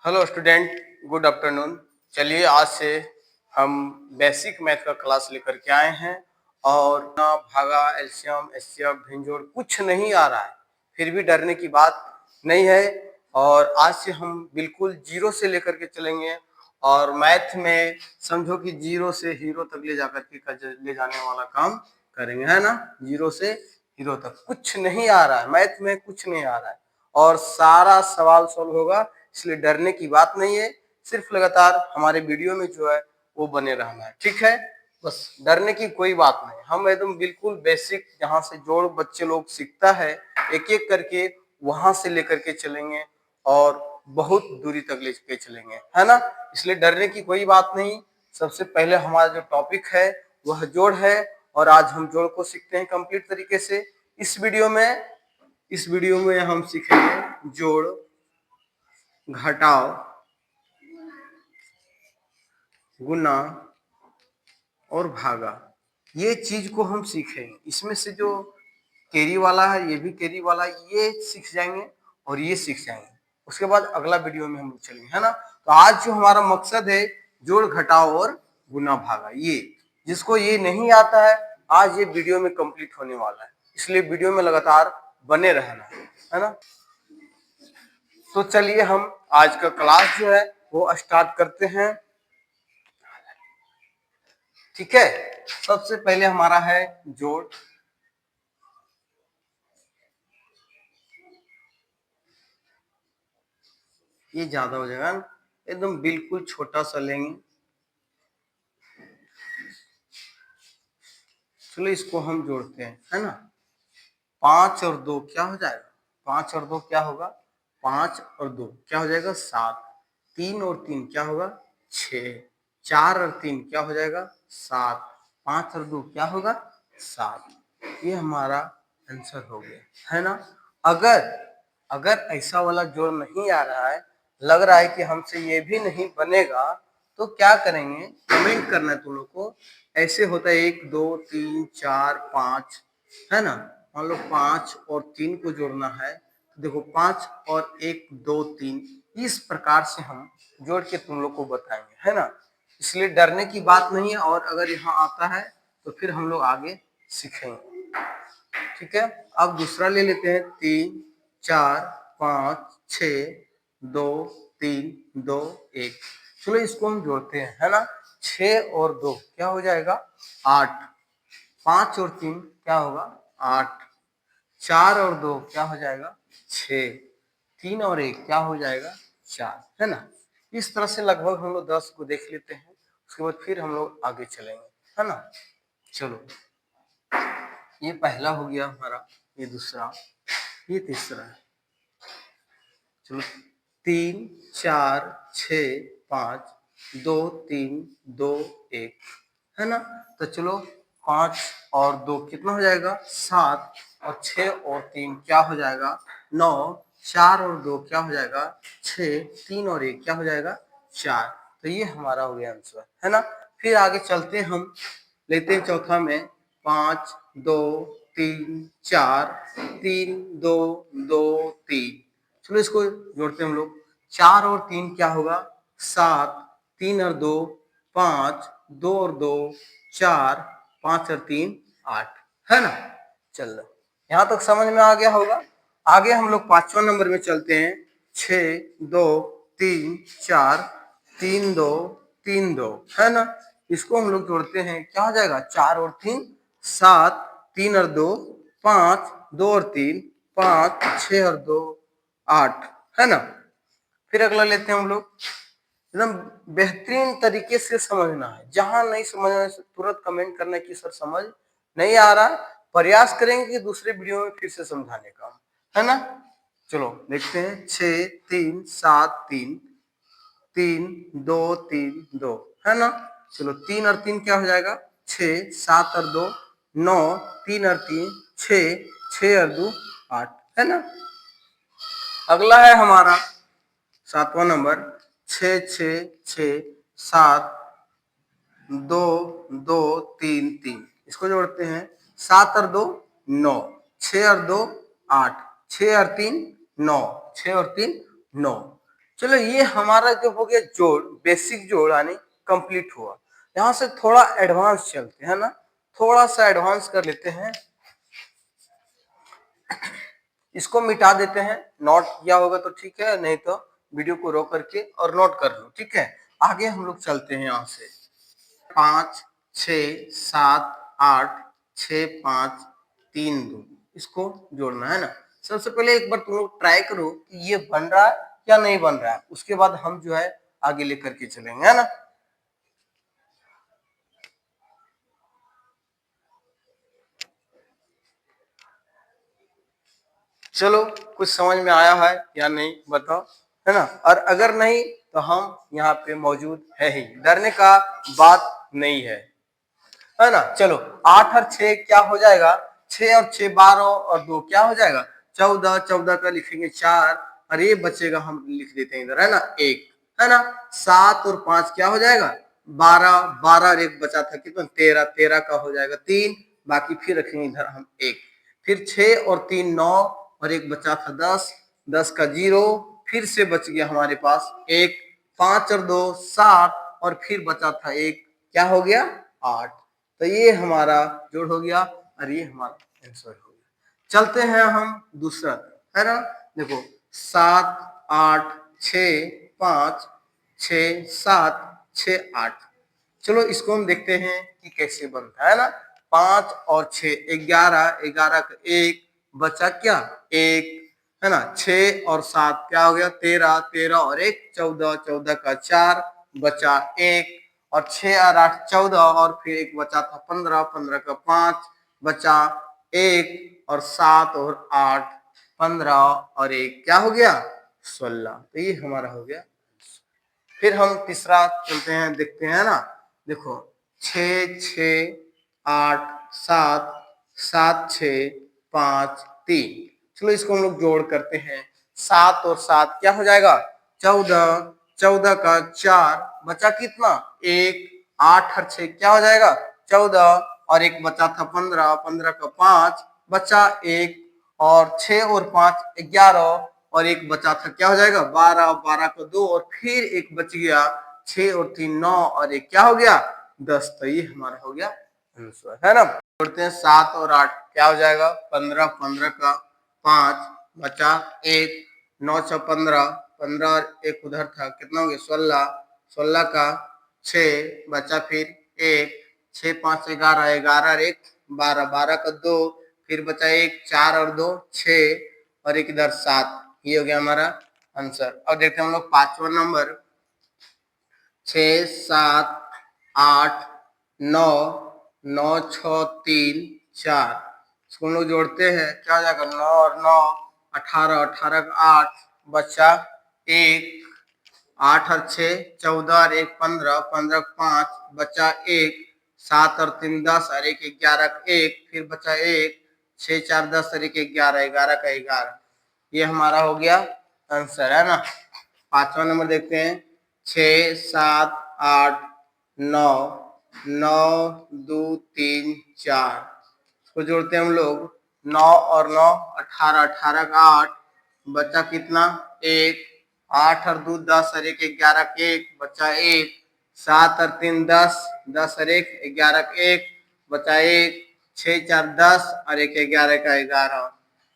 Hello student, good afternoon. चलिए आज से हम बेसिक मैथ का क्लास लेकर के आए हैं और ना भागा, एलसीएम, एचसीएफ, भिंजोड़ कुछ नहीं आ रहा है, फिर भी डरने की बात नहीं है। और आज से हम बिल्कुल जीरो से लेकर के चलेंगे और मैथ में समझो कि जीरो से हीरो तक ले जाकर के ले जाने वाला काम करेंगे, है ना। जीरो से हीरो तक कुछ नहीं आ रहा है, मैथ में कुछ नहीं आ रहा है और सारा सवाल सॉल्व होगा, इसलिए डरने की बात नहीं है। सिर्फ लगातार हमारे वीडियो में जो है वो बने रहना है, ठीक है। बस डरने की कोई बात नहीं, हम एकदम बिल्कुल बेसिक जहाँ से जोड़ बच्चे लोग सीखता है एक एक करके वहां से लेकर के चलेंगे और बहुत दूरी तक लेके चलेंगे, है ना। इसलिए डरने की कोई बात नहीं। सबसे पहले हमारा जो टॉपिक है वह जोड़ है और आज हम जोड़ को सीखते हैं कंप्लीट तरीके से। इस वीडियो में हम सीखेंगे जोड़, घटाव, गुना और भागा। ये चीज को हम सीखेंगे। इसमें से जो कैरी वाला है, ये भी कैरी वाला, ये सीख जाएंगे और ये सीख जाएंगे। उसके बाद अगला वीडियो में हम चलेंगे, है ना। तो आज जो हमारा मकसद है जोड़, घटाव और गुना, भागा, ये जिसको ये नहीं आता है आज ये वीडियो में कंप्लीट होने वाला है, इसलिए वीडियो में लगातार बने रहना है ना। तो चलिए हम आज का क्लास जो है वो स्टार्ट करते हैं, ठीक है। सबसे पहले हमारा है जोड़। ये ज्यादा हो जाएगा, एकदम बिल्कुल छोटा सा लेंगे। चलो इसको हम जोड़ते हैं, है ना। 5 और 2 क्या हो जाएगा? 5 और 2 क्या होगा? 5 और 2 क्या हो जाएगा? 7। 3 और 3 क्या होगा? 6। 4 और 3 क्या हो जाएगा? 7। 5 और 2 क्या होगा? 7। ये हमारा आंसर हो गया, है ना। अगर अगर ऐसा वाला जोड़ नहीं आ रहा है, लग रहा है कि हमसे ये भी नहीं बनेगा, तो क्या करेंगे? कमेंट करना है तुम लोग को। ऐसे होता है 1 2 3 4 5, है ना। मान लो 5 और 3 को जोड़ना है, तो देखो 5 और 1 2 3 इस प्रकार से हम जोड़ के तुम लोग को बताएंगे, है ना। इसलिए डरने की बात नहीं है और अगर यहाँ आता है तो फिर हम लोग आगे सीखेंगे, ठीक है। अब दूसरा ले लेते हैं। 3 4 5 6 2 3 2 1। चलो इसको हम जोड़ते हैं, है ना। 6 और 2 क्या हो जाएगा? 8। 5 और 3 क्या होगा? 8। 4 और 2 क्या हो जाएगा? 6। 3 और 1 क्या हो जाएगा? 4, है ना। इस तरह से लगभग हम लोग 10 को देख लेते हैं, उसके बाद फिर हम लोग आगे चलेंगे, है ना। चलो ये पहला हो गया हमारा, ये दूसरा, ये तीसरा है। चलो 3 4 6 5 2 3 2 1, है ना। तो चलो 5 और 2 कितना हो जाएगा? 7। और 6 और 3 क्या हो जाएगा? 9। 4 और 2 क्या हो जाएगा? 6। 3 और 1 क्या हो जाएगा? 4। तो ये हमारा हो गया आंसर, है ना। फिर आगे चलते हैं, हम लेते हैं चौथा में। 5 2 3 4 3 2 2 3। चलो इसको जोड़ते हैं हम लोग। 4 और 3 क्या होगा? 7। 3 और 2 5। 2 और 2 4। 5 और 3 8, है ना। चलो यहाँ तक समझ में आ गया होगा। आगे हम लोग 5वां नंबर में चलते हैं। 6 2 3 4 3 2 3 2, है ना। इसको हम लोग जोड़ते हैं, क्या हो जाएगा? 4 और 3 7। 3 और 2 5। 2 और 3 5। 6 और 2 8, है ना। फिर अगला लेते हैं हम लोग। एकदम बेहतरीन तरीके से समझना है, जहां नहीं समझ आए तुरंत कमेंट करना कि सर समझ नहीं आ रहा। प्रयास करेंगे कि दूसरे वीडियो में फिर से समझाने का, है ना। चलो देखते हैं। 6 3 7 3 3 2 3 2, है ना। चलो 3 और 3 क्या हो जाएगा? 6। 7 और 2 9। 3 और 3 6। 6 और 2 8, है ना। अगला है हमारा 7वां नंबर। 6 6 6 7 2 2 3 3, इसको जोड़ते हैं। 7 और 2 9। 6 और 2 8। 6 और 3 9। 6 और 3 9। चलो ये हमारा जो हो गया जोड़, बेसिक जोड़ यानी कंप्लीट हुआ। यहाँ से थोड़ा एडवांस चलते हैं ना, थोड़ा सा एडवांस कर लेते हैं। इसको मिटा देते हैं, नोट किया होगा तो ठीक है, नहीं तो वीडियो को रोक करके और नोट कर लो, ठीक है। आगे हम लोग चलते हैं यहाँ से। 5 6 7 8 6 5 3 2, इसको जोड़ना है ना। सबसे पहले एक बार तुम लोग ट्राई करो कि ये बन रहा है या नहीं बन रहा है, उसके बाद हम जो है आगे लेकर के चलेंगे, है ना। चलो कुछ समझ में आया है या नहीं बताओ, है ना। और अगर नहीं तो हम यहाँ पे मौजूद है ही, डरने का बात नहीं है ना। चलो 8 और 6 क्या हो जाएगा, 6 और 6 12 और 2 क्या हो जाएगा 14, 14 का लिखेंगे 4 और ये बचेगा, हम लिख देते हैं इधर, है ना 1, है ना। 7 और 5 क्या हो जाएगा 12, 12 और 1 बचा था कितना 13, 13 का हो जाएगा 3, बाकी फिर रखेंगे इधर हम 1। फिर 6 और 3 9 और 1 बचा था 10, 10 का 0, फिर से बच गया हमारे पास 1, 5 और 2 7 और फिर बचा था 1, क्या हो गया 8। तो ये हमारा जोड़ हो गया और ये हमारा आंसर हो गया। चलते हैं हम दूसरा, है ना। देखो 7 8 6 5 6 7 6 8, चलो इसको हम देखते हैं कि कैसे बनता है ना। 5 और 6 11, 11 का 1 बचा क्या 1, है ना। 6 और 7 क्या हो गया 13, 13 और 1 14, 14 का 4 बचा 1, और 6 और 8 14 और फिर एक बचा था 15, 15 का 5 बचा 1, और 7 और 8 15 और 1 क्या हो गया 16। तो ये हमारा हो गया। फिर हम तीसरा चलते हैं, देखते हैं ना। देखो 6 6 8 7 7 6 5 3, चलो इसको हम लोग जोड़ करते हैं। 7 और 7 क्या हो जाएगा 14, 14 का 4 बचा कितना 1, 8 और 6 क्या हो जाएगा 14 और 1 बचा था 15, 15 का 5 बचा 1, और 6 और 5 11 और 1 बचा था क्या हो जाएगा 12, 12 का 2 और फिर 1 बच गया 6 और 3 9 और 1 क्या हो गया 10। तो ये हमारा हो गया आंसर, है ना। जोड़ते हैं 7 और 8 क्या हो जाएगा 15, 15 का 5 बचा 1, 9 6 15, 15 और 1 उधर था कितना हो गया 16, 16 का 6 बचा फिर 1, 6 5 11, 11 और 1 12, 12 का 2 फिर बचा 1, 4 और 2 6 और एक इधर 7, ये हो गया हमारा आंसर। अब देखते हैं हम लोग पांचवा नंबर 6 7 8 9 9 6 3 4, इसको हम लोग जोड़ते हैं क्या हो जाएगा 9 और 9 18, 18 का 8 बचा 1, 8 और 6 14 और 1 15, 15 का 5 बचा 1, 7 और 3 10 और 1 11 का 1 फिर बचा 1, 6 4 10 और 1 11, 11 का 11, ये हमारा हो गया आंसर, है ना। पांचवा नंबर देखते हैं 6 7 8 9 9 2 3 4, इसको जोड़ते हैं हम लोग 9 और 9 18, 18 का 8 बचा कितना 1, 8 और 2 10 और 1 11 के 1 बचा 1, 7 और 3 10, 10 और 1 11 का 1 बचा 1, 6 4 10 और 1 11 का 11,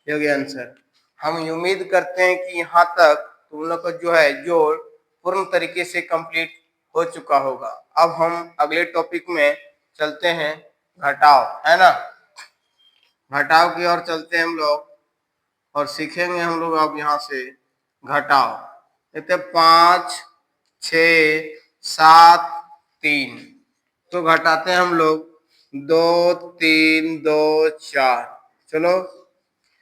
ये हो गया आंसर। हम उम्मीद करते हैं कि यहाँ तक तुम लोग का जो है जोड़ पूर्ण तरीके से कंप्लीट हो चुका होगा। अब हम अगले टॉपिक में चलते हैं, घटाव, है ना। घटाव की ओर चलते हैं हम लोग और सीखेंगे हम लोग अब यहाँ से घटाव। देखते 5 6 7 3, तो घटाते हैं हम लोग 2 3 2 4, चलो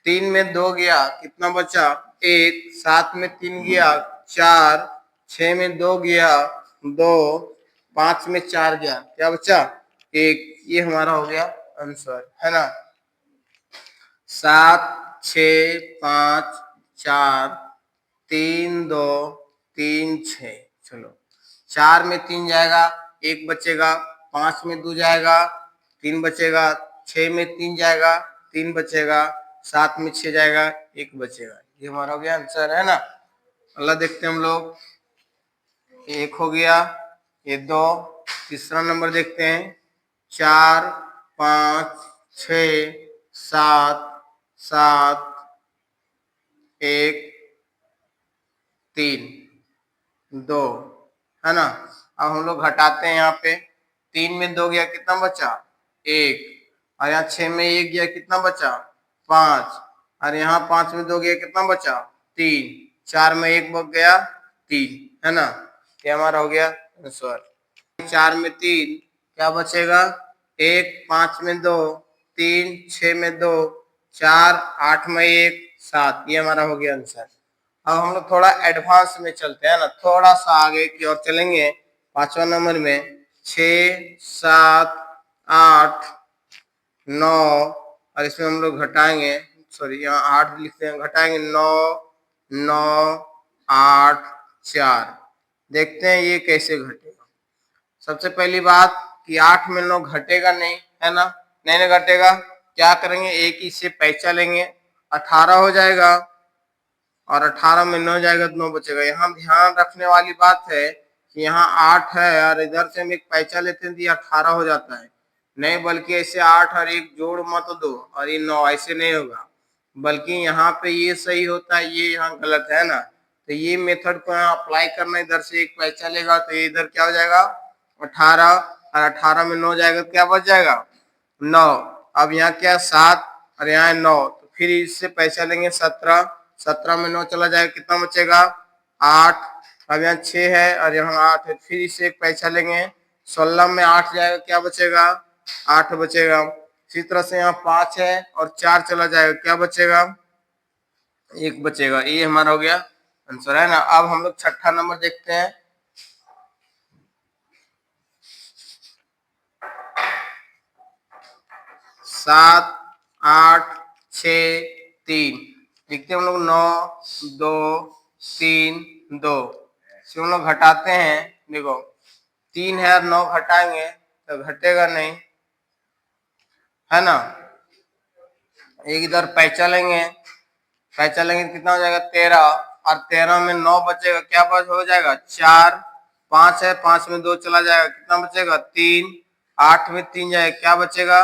3 में 2 गया कितना बचा 1, 7 में 3 गया 4, 6 में 2 गया 2, 5 में 4 गया क्या बचा 1, ये हमारा हो गया आंसर, है ना। 7 6 5 4 3 2 3 6, चलो 4 में 3 जाएगा 1 बचेगा, 5 में 2 जाएगा 3 बचेगा, 6 में 3 जाएगा 3 बचेगा, 7 में 6 जाएगा 1 बचेगा, ये हमारा हो गया आंसर, है ना। अगला देखते हैं हम लोग, एक हो गया, ये दो। तीसरा नंबर देखते हैं, 4 5 6 7 7 1 3 2, है ना। अब हम लोग घटाते हैं, यहाँ पे 3 में 2 गया, कितना बचा? 1। और यहाँ 6 में 1 गया, कितना बचा? 5। और यहाँ 5 में 2 गया, कितना बचा? 3। 4 में 1 बच गया, 3, है ना। ये हमारा हो गया आंसर। 4 में 3 क्या बचेगा? 1, 5 में 2, 3, 6 में 2, 4, 8 में 1, 7। ये हमारा हो गया आंसर। अब हम लोग थोड़ा एडवांस में चलते हैं ना, थोड़ा सा आगे की ओर चलेंगे। 5वां नंबर में 6 7 8 9, और इसमें हम लोग घटाएंगे, सॉरी यहाँ 8 लिखते हैं, घटाएंगे 9 9 8 4। देखते हैं ये कैसे घटेगा। सबसे पहली बात कि 8 में 9 घटेगा नहीं, है ना। नहीं घटेगा, क्या करेंगे? एक ही से पैंचा लेंगे, 18 हो जाएगा। और 18 में 9 जाएगा तो 9 बचेगा। यहाँ ध्यान रखने वाली बात है कि यहाँ 8 है और इधर से हम एक पैंचा लेते हैं तो ये 18 हो जाता है। नहीं, बल्कि ऐसे 8 और 1 जोड़ मत दो और ये 9, ऐसे नहीं होगा। बल्कि यहाँ पे ये सही होता है, ये यहाँ गलत है ना। तो ये मेथड को यहाँ अप्लाई करना, इधर से एक पैंचा लेगा तो ये इधर क्या हो जाएगा? 18। और 18 में 9 जाएगा, क्या बच जाएगा? 9। अब यहाँ क्या? 7 और यहाँ 9, तो फिर इससे पैसा लेंगे 17। 17 में 9 चला जाएगा, कितना बचेगा? 8। अब यहाँ 6 है और यहाँ 8 है, फिर इससे एक पैसा लेंगे। 16 में 8 जाएगा, क्या बचेगा? 8 बचेगा। इसी तरह से यहाँ 5 है और 4 चला जाएगा, क्या बचेगा? 1 बचेगा। ये हमारा हो गया आंसर, है ना। अब हम लोग छठा नंबर देखते हैं। 7 8 6 3 लिखते हैं हम लोग। 9 2 3 2, हम लोग घटाते हैं। देखो 3 है और 9 घटाएंगे तो घटेगा नहीं, है ना। एक इधर पैंचा लेंगे, पैंचा लेंगे तो कितना हो जाएगा? 13। और 13 में 9 बचेगा, क्या बच हो जाएगा? 4। 5 है, 5 में 2 चला जाएगा, कितना बचेगा? 3। 8 में 3 जाएगा, क्या बचेगा?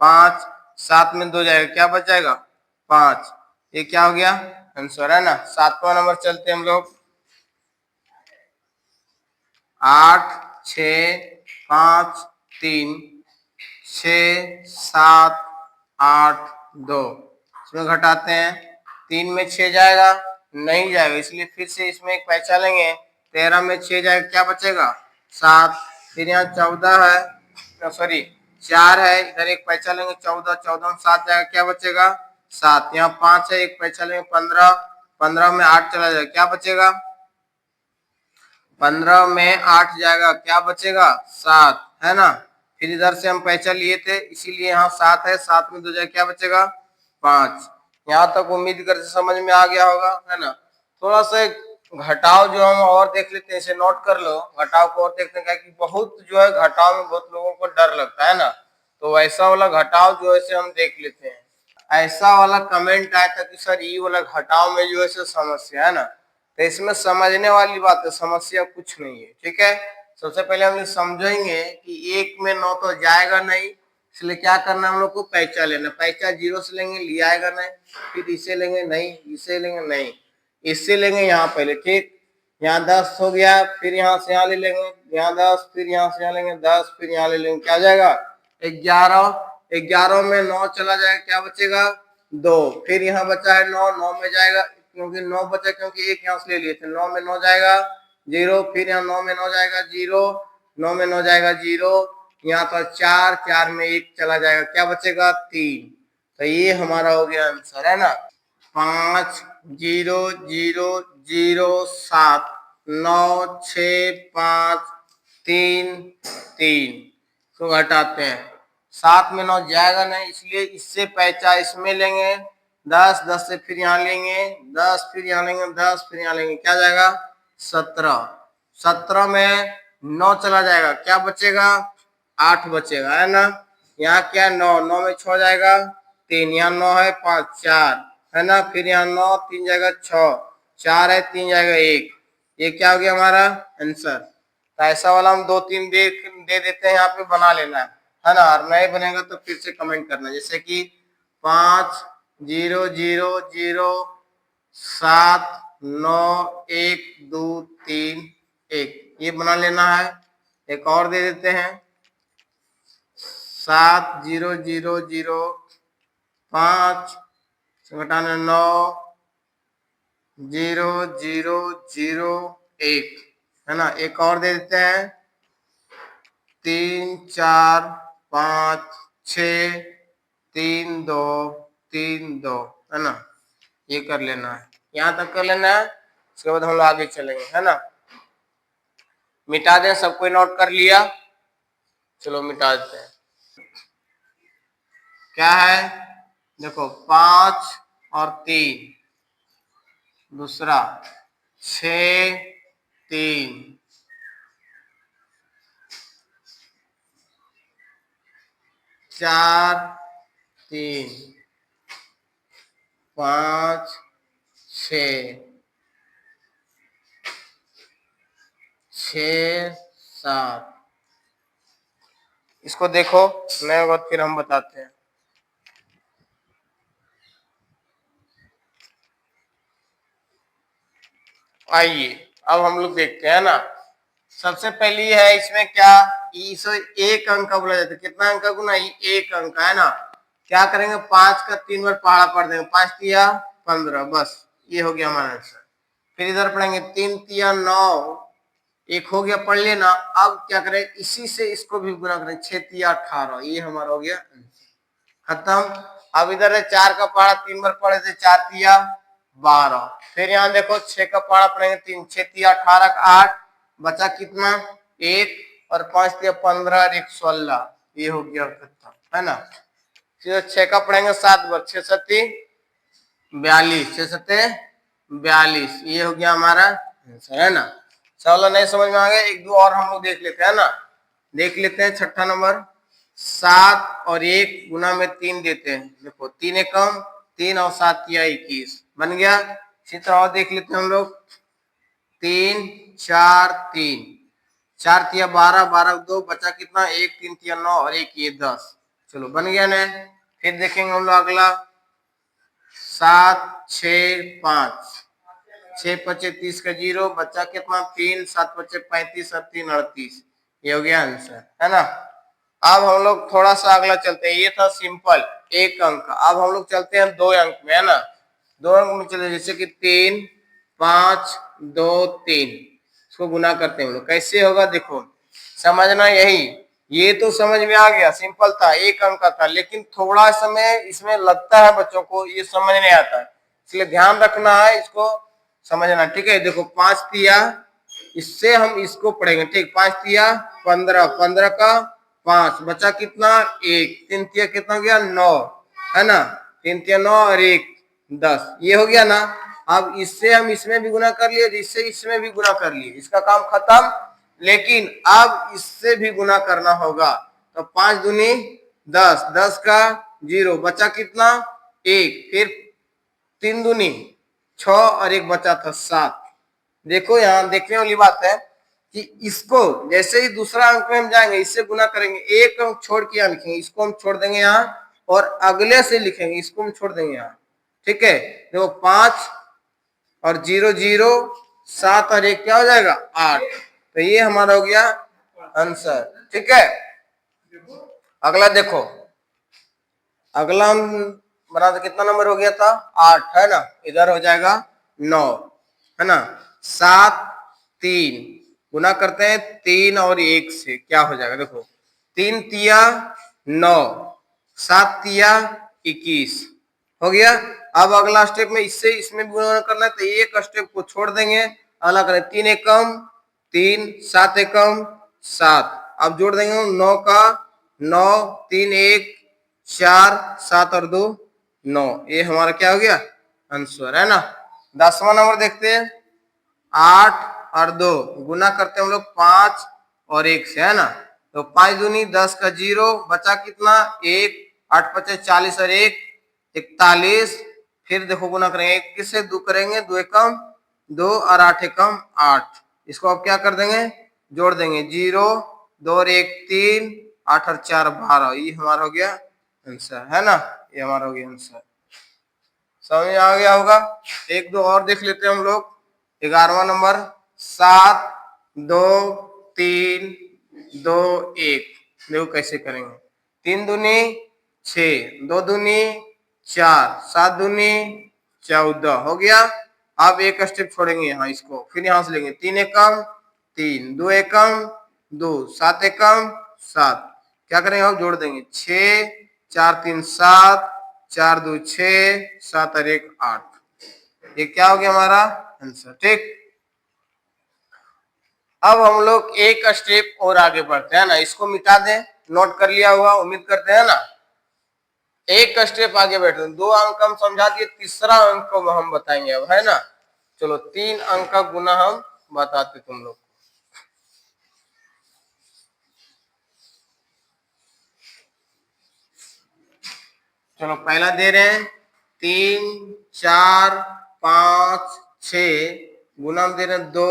5। 7 में 2 जाएगा, क्या बच जाएगा? 5। ये क्या हो गया? आंसर, है ना। 7वां नंबर चलते हैं हम लोग। 8 6 5 3 6 7 8 2, इसमें घटाते हैं। 3 में 6 जाएगा, नहीं जाएगा, इसलिए फिर से इसमें एक पैंचा लेंगे। 13 में 6 जाएगा, क्या बचेगा? 7। फिर यहाँ 14 है, सॉरी 4 है, इधर एक पैंचा लेंगे। 14 14 में 7 जाएगा, क्या बचेगा? 7। यहाँ 5 है, एक पैंचा लेंगे। 15 15 में 8 चला जाएगा, क्या बचेगा? 15 में 8 जाएगा, क्या बचेगा? 7, है ना। फिर इधर से हम पैंचा लिए थे, इसीलिए यहाँ 7 है। 7 में 2 जाएगा, क्या बचेगा? 5। यहाँ तक उम्मीद करते समझ में आ गया होगा, है ना। थोड़ा सा घटाव जो हम और देख लेते हैं, इसे नोट कर लो। घटाव को और देखते हैं कि बहुत जो है घटाव में बहुत लोगों को डर लगता है ना, तो ऐसा वाला घटाव जो है हम देख लेते हैं। ऐसा वाला कमेंट आया था कि सर ये वाला घटाव में जो है समस्या है ना, तो इसमें समझने वाली बात है, समस्या कुछ नहीं है, ठीक है। सबसे पहले हम लोग समझेंगे कि 1 में 9 तो जाएगा नहीं, इसलिए क्या करना है हम लोग को? पैंचा लेना। पैंचा 0 से लेंगे, लिया आएगा नहीं। फिर इसे लेंगे, नहीं। इसे लेंगे, नहीं। इससे लेंगे यहाँ पहले, ठीक। यहाँ 10 हो गया, फिर यहाँ से यहाँ ले लेंगे, यहाँ 10, फिर यहाँ से यहाँ लेंगे 10, फिर यहाँ ले लेंगे, क्या जाएगा? 11। 11 में 9 चला जाएगा, क्या बचेगा? 2। फिर यहाँ बचा है 9, 9 में जाएगा, क्योंकि 9 बचा, क्योंकि एक यहाँ से ले लिए थे। 9 में 9 जाएगा 0, फिर यहाँ 9 में 9 जाएगा 0, 9 में 9 जाएगा 0। यहाँ पर 4, 4 में 1 चला जाएगा, क्या बचेगा? 3। तो ये हमारा हो गया आंसर, है ना। 5 0 0 0 7 9 6 5 3 3 को घटाते हैं। 7 में 9 जाएगा नहीं, इसलिए इससे पैंचा इसमें लेंगे। 10 10 से फिर यहाँ लेंगे 10, फिर यहाँ लेंगे 10, फिर यहाँ लेंगे, क्या जाएगा? 17। 17 में 9 चला जाएगा, क्या बचेगा? 8 बचेगा, है ना। यहाँ क्या? 9 9 में 6 जाएगा 3, यहाँ 9 है 5 4, है ना। फिर यहाँ 9 3 जाएगा 6, 4 है, 3 जाएगा 1, ये क्या हो गया हमारा आंसर। तो ऐसा वाला हम 2-3 दे देते हैं, यहाँ पे बना लेना है ना। और नहीं बनेगा तो फिर से कमेंट करना, जैसे कि 5 0 0 0 7 9 1 2 3 1, ये बना लेना है। एक और दे देते हैं 7 0 0 0 5 घटाना 9 0 0 0 1, है ना। एक और दे देते हैं 3 4 5 6 3 2 3 2, है ना। ये कर लेना है, यहाँ तक कर लेना है। उसके बाद हम लोग आगे चलेंगे, है ना। मिटा दें, सब कोई नोट कर लिया, चलो मिटा देते हैं। क्या है देखो, 5 और 3, दूसरा 6 3, 4 3, 5 6 6 7। इसको देखो, नहीं होगा फिर हम बताते हैं। आइए अब हम लोग देखते हैं ना। सबसे पहली है इसमें क्या, इसे एक अंक का बोला जाता है। कितना अंक का गुना, एक अंक का, है ना। क्या करेंगे, 5 का 3 बार पहाड़ा पढ़ देंगे, 5 तिया 15, बस ये हो गया हमारा आंसर। फिर इधर पढ़ेंगे 3 तिया 9, एक हो गया, पढ़ लेना। अब क्या करें, इसी से इसको भी गुना करें, 6 तिया 18, ये हमारा हो गया खत्म। अब इधर है 4 का पहाड़ा 3 बार पढ़े थे, 4 तिया 12। फिर यहाँ देखो 6 का पहाड़ा पढ़ेंगे 3, 6 तिया 18 का 8, बचा कितना 1, और 5 तिया 15 और 1 16, ये हो गया खत्म, है ना। फिर 6 का पढ़ेंगे 7 बार, 6 सत्ती 42, 6 सत्ते 42, ये हो गया हमारा आंसर, है ना। चलो नहीं समझ में आ गया, एक दो और हम लोग देख लेते हैं ना। देख लेते हैं छठा नंबर, 7 और 1 गुना में 3 देते हैं। देखो 3 एकम 3 और 7 तिया 21 बन गया। इसी तरह और देख लेते हैं हम लोग, 3 4 3, 4 तिया 12, 12 2, बचा कितना 1, 3 तिया 9 और 1 ये 10, चलो बन गया ना। फिर देखेंगे हम लोग अगला, 7 6 5, 6 पचे 30 का 0, बचा कितना 3, 7 पचे 35 और 3 38, ये हो गया आंसर, है ना। अब हम लोग थोड़ा सा अगला चलते हैं, ये था सिंपल एक अंक। अब हम लोग चलते हैं 2 अंक में, है ना। 2 अंक में चलते, जैसे कि 3 5 2 3, इसको गुना करते हैं हम लोग। कैसे होगा देखो, समझना यही, ये तो समझ में आ गया, सिंपल था, एक अंक का था। लेकिन थोड़ा समय इसमें लगता है बच्चों को, ये समझ नहीं आता है, इसलिए ध्यान रखना है, इसको समझना, ठीक है। देखो 5 तिया, इससे हम इसको पढ़ेंगे, ठीक। 5 तिया 15, 15 का 5, बचा कितना 1, 3 तिया कितना हो गया 9, है ना। 3 तिया 9 और 1 10, ये हो गया ना। अब इससे हम इसमें भी गुना कर लिए, इससे इसमें भी गुना कर लिए, इसका काम खत्म। लेकिन अब इससे भी गुना करना होगा, तो 5 दूनी 10, 10 का 0, बचा कितना 1, फिर 3 दूनी 6 और 1 बचा था 7। देखो यहाँ देखने वाली बात है कि इसको जैसे ही दूसरा अंक में हम जाएंगे, इससे गुना करेंगे, एक अंक छोड़ के यहाँ लिखेंगे, इसको हम छोड़ देंगे यहाँ, और अगले से लिखेंगे, इसको हम छोड़ देंगे यहाँ, ठीक है। देखो 5 और 0 0, 7 और 1 क्या हो जाएगा 8, तो ये हमारा हो गया आंसर, ठीक है। अगला देखो, अगला हम बना तो कितना नंबर हो गया था 8, है ना। इधर हो जाएगा 9, है ना। 7 3 गुना करते हैं 3 और 1 से, क्या हो जाएगा देखो, 3 तिया 9, 7 तिया 21 हो गया। अब अगला स्टेप में इससे इसमें भी गुना करना है, तो एक स्टेप को छोड़ देंगे, अगला करें 3 एकम 3, 7 एकम 7, अब जोड़ देंगे 9 का 9, 3 1 4, 7 और 2 9, ये हमारा क्या हो गया आंसर, है ना। 10वां नंबर देखते हैं, 8 और 2 गुना करते हैं हम लोग 5 और 1 से, है ना। तो 5 दूनी 10 का 0, बचा कितना 1, 8 पचे 40 और 1 41, फिर देखो गुना करेंगे 1 से 2 करेंगे 2 एकम 2 और 8 एकम 8। इसको अब क्या कर देंगे, जोड़ देंगे। 0 2 और 1 3, 8 और 4 12। ये हमारा हो गया आंसर, है ना। ये हमारा हो गया आंसर। समझ में आ गया होगा। एक दो और देख लेते हैं हम लोग। 11वां नंबर 7 2 3 2 1। देखो कैसे करेंगे। 3 दूनी 6, 2 दूनी 4, 7 दूनी 14 हो गया। अब एक स्टेप छोड़ेंगे यहाँ, इसको फिर यहाँ से लेंगे। 3 एकम 3, 2 एकम 2, 7 एकम 7। क्या करेंगे, अब जोड़ देंगे। 6 4 3 7, 4 2 6, 7 और 1 8। ये क्या हो गया हमारा आंसर, ठीक। अब हम लोग एक स्टेप और आगे बढ़ते हैं ना। इसको मिटा दें, नोट कर लिया होगा उम्मीद करते हैं ना। एक स्टेप आगे बैठते हैं। 2 अंक हम समझा दिए, तीसरा अंक को हम बताएंगे अब, है ना। चलो 3 अंक का गुना हम बताते तुम लोग। चलो पहला दे रहे हैं 3 4 5 6, गुना दे रहे हैं 2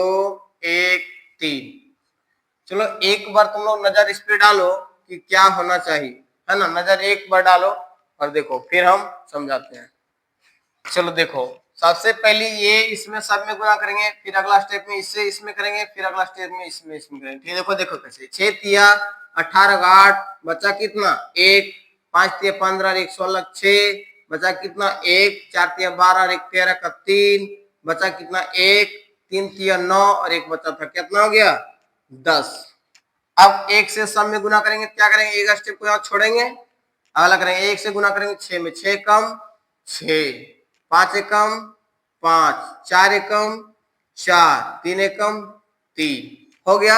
1 3। चलो एक बार तुम लोग नजर इस पे डालो कि क्या होना चाहिए, है ना। नजर एक बार डालो और देखो, फिर हम समझाते हैं। चलो देखो, सबसे पहले ये इसमें सब में गुना करेंगे, फिर अगला स्टेप में इससे इसमें करेंगे, फिर अगला स्टेप में इसमें करेंगे। ठीक है, देखो देखो कैसे। 6 तिया 18 8, बचा कितना 1, 5 तिया 15 1 16 6, बचा कितना 1, 4 तिया 12 1 13 का 3, बचा कितना 1, 3 तिया 9 और 1 बचा था, कितना हो गया 10। अब 1 से सब में गुना करेंगे, क्या करेंगे, एक स्टेप को यहाँ छोड़ेंगे, अगला करेंगे। 1 से गुना करेंगे 6 में, 6 कम 6, 5 एकम 5, 4 एकम 4, 3 एकम 3 हो गया।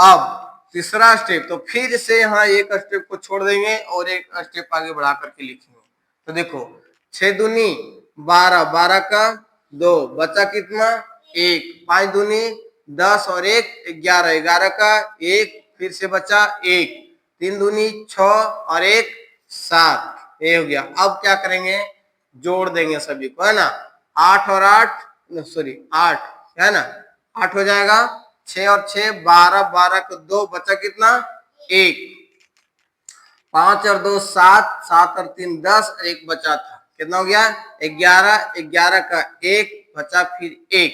अब तीसरा स्टेप, तो फिर से यहाँ एक स्टेप को छोड़ देंगे और एक स्टेप आगे बढ़ा करके लिखेंगे। तो देखो 6 दूनी 12, 12 का 2, बचा कितना 1, 5 दूनी 10 और 1 11, 11 का 1, फिर से बचा 1, 3 दूनी 6 और 1 7। ये हो गया। अब क्या करेंगे, जोड़ देंगे सभी को, है ना। 8 और 8 सॉरी 8, है ना। 8 हो जाएगा, 6 और 6 12, 12 को 2, बचा कितना 1, 5 और 2 7, 7 और 3 10 और 1 बचा था, कितना हो गया 11, 11 का 1 बचा, फिर 1,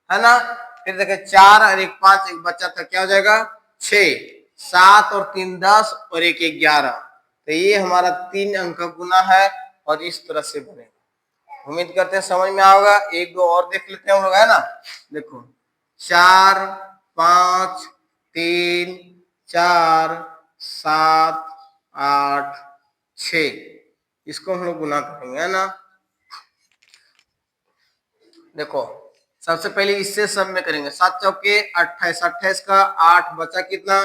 है ना। फिर देखे 4 और 1 5, 1 बचा था, क्या हो जाएगा 6, 7 और 3 10 और 1 11। तो ये हमारा 3 अंक का गुना है और इस तरह से बनेगा। उम्मीद करते हैं समझ में आओगा। एक दो और देख लेते हैं हम लोग, है ना। देखो 4 5 3 4 7 8 6, इसको हम लोग गुना करेंगे, है ना। देखो सबसे पहले इससे सब में करेंगे। 7 चौके 28, 28 का 8, बचा कितना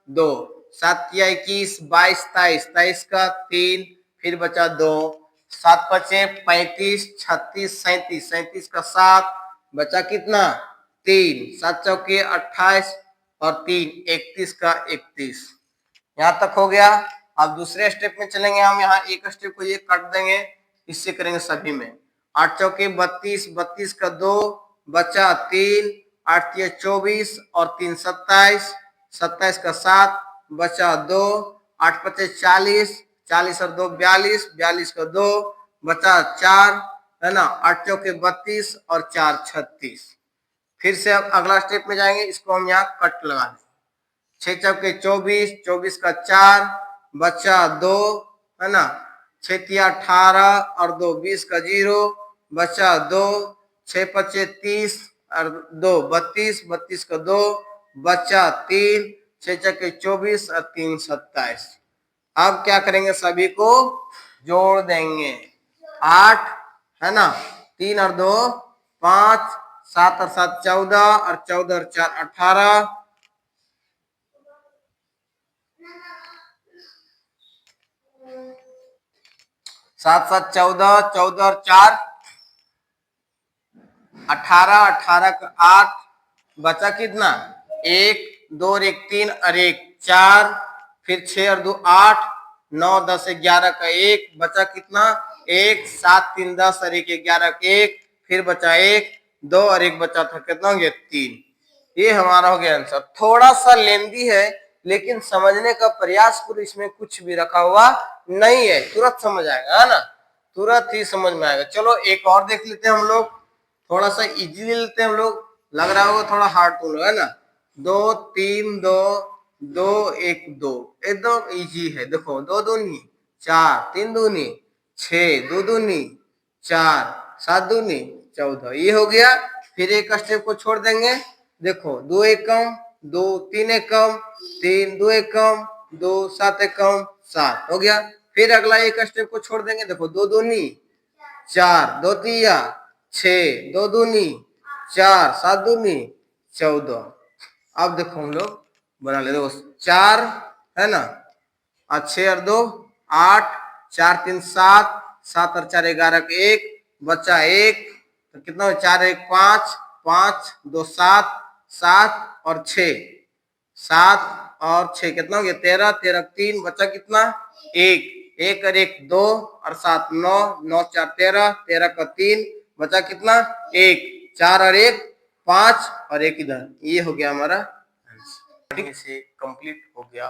2, 7 या 21 22 23, 23 का 3, फिर बचा 2, 7 बचे 35 36 37, 37 का 7, बचा कितना 3, 7 चौके 28 और 3 31 का 31। यहाँ तक हो गया। अब दूसरे स्टेप में चलेंगे हम। यहाँ एक स्टेप को ये काट देंगे, इससे करेंगे सभी में। 8 चौके 32, 32 का 2, बचा 3, 8 तिया 24 और 3 27, 27 का 7, बचा 2, 8 पचे 40, 40 और 2 42, 42 का 2, बचा 4, है ना। 8 चौके 32 और 4 36। फिर से अब अगला स्टेप में जाएंगे, इसको हम यहाँ कट लगा देंगे। 6 चौके 24, 24 का 4, बचा 2, है ना। 6 तिया 18 और 2 20 का 0, बचा 2, 6 पचे 30 और 2 32, 32 का 2, बचा 3, 6 चौके 24 और 3 27। अब क्या करेंगे, सभी को जोड़ देंगे। 8, है ना, 3 और 2 5, 7 और 7 14 और 14 और 4 18, 7 7 14, 14 और 4 18, 18 का 8, बचा कितना 1, 2 और 1 3 और 1 4, फिर 6 और 2 8, 9 10 11 का 1, बचा कितना 1, 7 3 10 और 1 11 का 1, फिर बचा 1, 2 और 1 बचा था, कितना हो गया 3। ये हमारा हो गया आंसर। थोड़ा सा लेंदी है लेकिन समझने का प्रयास करो, इसमें कुछ भी रखा हुआ नहीं है, तुरंत समझ आएगा, है ना, तुरंत ही समझ में आएगा। चलो एक और देख लेते हैं हम लोग, थोड़ा सा इजीली लेते हैं हम लोग, लग रहा होगा थोड़ा हार्ड तो है ना। 2 3 2 2 1 2, एकदम इजी है। देखो 2 दूनी 4, 3 दूनी 6, 2 दूनी 4, 7 दूनी 14, ये हो गया। फिर एक स्टेप को छोड़ देंगे, देखो 2 1 कम, 2 3 1 कम, 3 2 1 कम, 2 7 1 कम, 7 हो गया। फिर अगला एक स्टेप को छोड़ देंगे, देखो 2 दूनी 4, 2 तिया 6, 2 दूनी 4, 7 दूनी 14। अब देखो हम लोग बना ले, देखो 4 है ना, और 6 और 2 8, 4 3 7, 7 और 4 11 का 1 बचा 1, तो कितना हो 4 1 5, 5 2 7, 7 और 6, 7 और 6 कितना हो गया 13, 13 3 बचा कितना 1, 1 और 1 2 और 7 9, 9 4 13, 13 का 3 बचा कितना 1, 4 और 1 5 और 1 इधर, ये हो गया हमारा आंसर। से कंप्लीट हो गया।